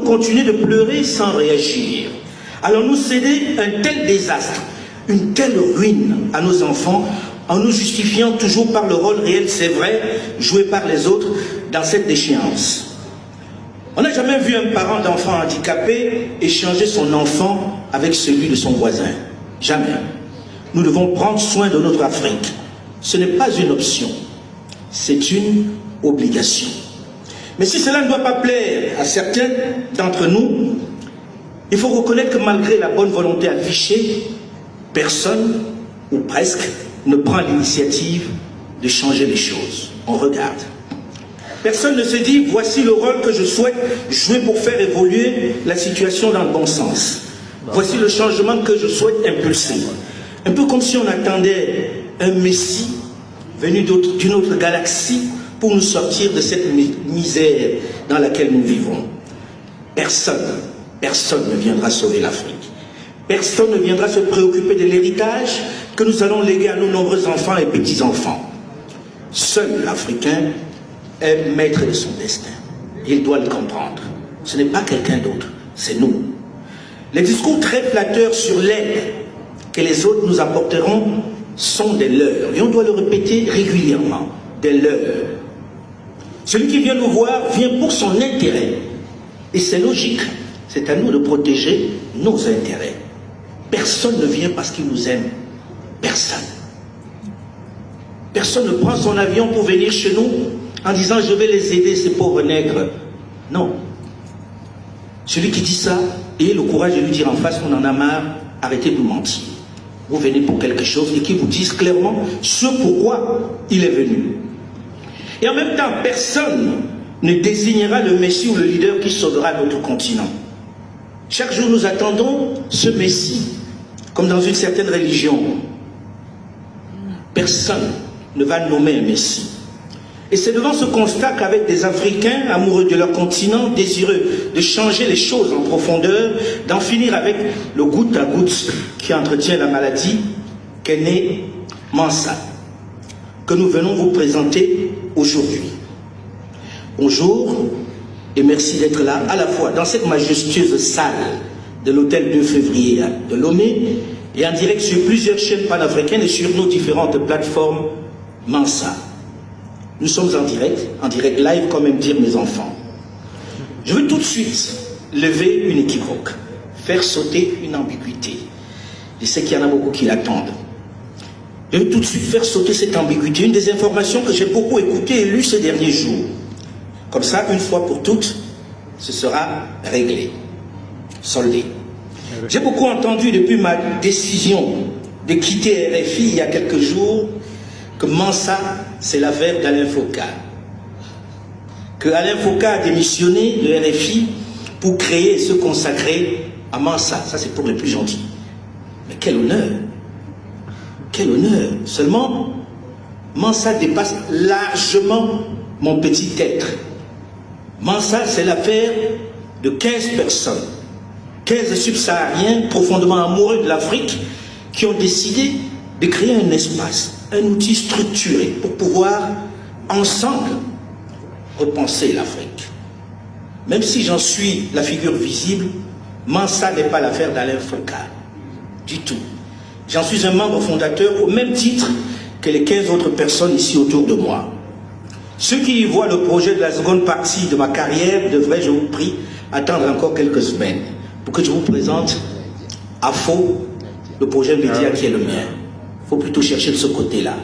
Allons-nous continuer de pleurer sans réagir? Allons-nous céder un tel désastre, une telle ruine à nos enfants, en nous justifiant toujours par le rôle réel, c'est vrai, joué par les autres dans cette déchéance? On n'a jamais vu un parent d'enfant handicapé échanger son enfant avec celui de son voisin. Jamais. Nous devons prendre soin de notre Afrique. Ce n'est pas une option, c'est une obligation. Mais si cela ne doit pas plaire à certains d'entre nous, il faut reconnaître que malgré la bonne volonté affichée, personne, ou presque, ne prend l'initiative de changer les choses. On regarde. Personne ne se dit, voici le rôle que je souhaite jouer pour faire évoluer la situation dans le bon sens. Voici le changement que je souhaite impulser. Un peu comme si on attendait un messie venu d'une autre galaxie pour nous sortir de cette misère dans laquelle nous vivons. Personne ne viendra sauver l'Afrique. Personne ne viendra se préoccuper de l'héritage que nous allons léguer à nos nombreux enfants et petits-enfants. Seul l'Africain est maître de son destin. Il doit le comprendre. Ce n'est pas quelqu'un d'autre, c'est nous. Les discours très flatteurs sur l'aide que les autres nous apporteront sont des leurs. Et on doit le répéter régulièrement. Des leurs. Celui qui vient nous voir vient pour son intérêt. Et c'est logique. C'est à nous de protéger nos intérêts. Personne ne vient parce qu'il nous aime. Personne. Personne ne prend son avion pour venir chez nous en disant je vais les aider, ces pauvres nègres. Non. Celui qui dit ça, ayez le courage de lui dire en face, on en a marre, arrêtez de nous mentir. Vous venez pour quelque chose et qui vous dise clairement ce pourquoi il est venu. Et en même temps, personne ne désignera le Messie ou le leader qui sauvera notre continent. Chaque jour, nous attendons ce Messie, comme dans une certaine religion. Personne ne va nommer un Messie. Et c'est devant ce constat qu'avec des Africains amoureux de leur continent, désireux de changer les choses en profondeur, d'en finir avec le goutte à goutte qui entretient la maladie, qu'est né Mansa, que nous venons vous présenter aujourd'hui. Bonjour et merci d'être là, à la fois dans cette majestueuse salle de l'hôtel 2 février de Lomé et en direct sur plusieurs chaînes panafricaines et sur nos différentes plateformes Mansa. Nous sommes en direct live, comme aiment dire mes enfants. Je veux tout de suite lever une équivoque, faire sauter une ambiguïté. Je sais qu'il y en a beaucoup qui l'attendent. Je veux tout de suite faire sauter cette ambiguïté, une des informations que j'ai beaucoup écoutées et lues ces derniers jours. Comme ça, une fois pour toutes, ce sera réglé, soldé. J'ai beaucoup entendu depuis ma décision de quitter RFI il y a quelques jours que Mansa, c'est l'affaire d'Alain Foka. Que Alain Foka a démissionné de RFI pour créer et se consacrer à Mansa. Ça, c'est pour les plus gentils. Mais quel honneur! Quel honneur! Seulement, Mansa dépasse largement mon petit être. Mansa, c'est l'affaire de 15 personnes. 15 subsahariens profondément amoureux de l'Afrique qui ont décidé de créer un espace, un outil structuré pour pouvoir, ensemble, repenser l'Afrique. Même si j'en suis la figure visible, Mansa n'est pas l'affaire d'Alain Foka. Du tout. J'en suis un membre fondateur au même titre que les 15 autres personnes ici autour de moi. Ceux qui y voient le projet de la seconde partie de ma carrière devraient, je vous prie, attendre encore quelques semaines pour que je vous présente à faux le projet média qui est le mien. Il faut plutôt chercher de ce côté-là.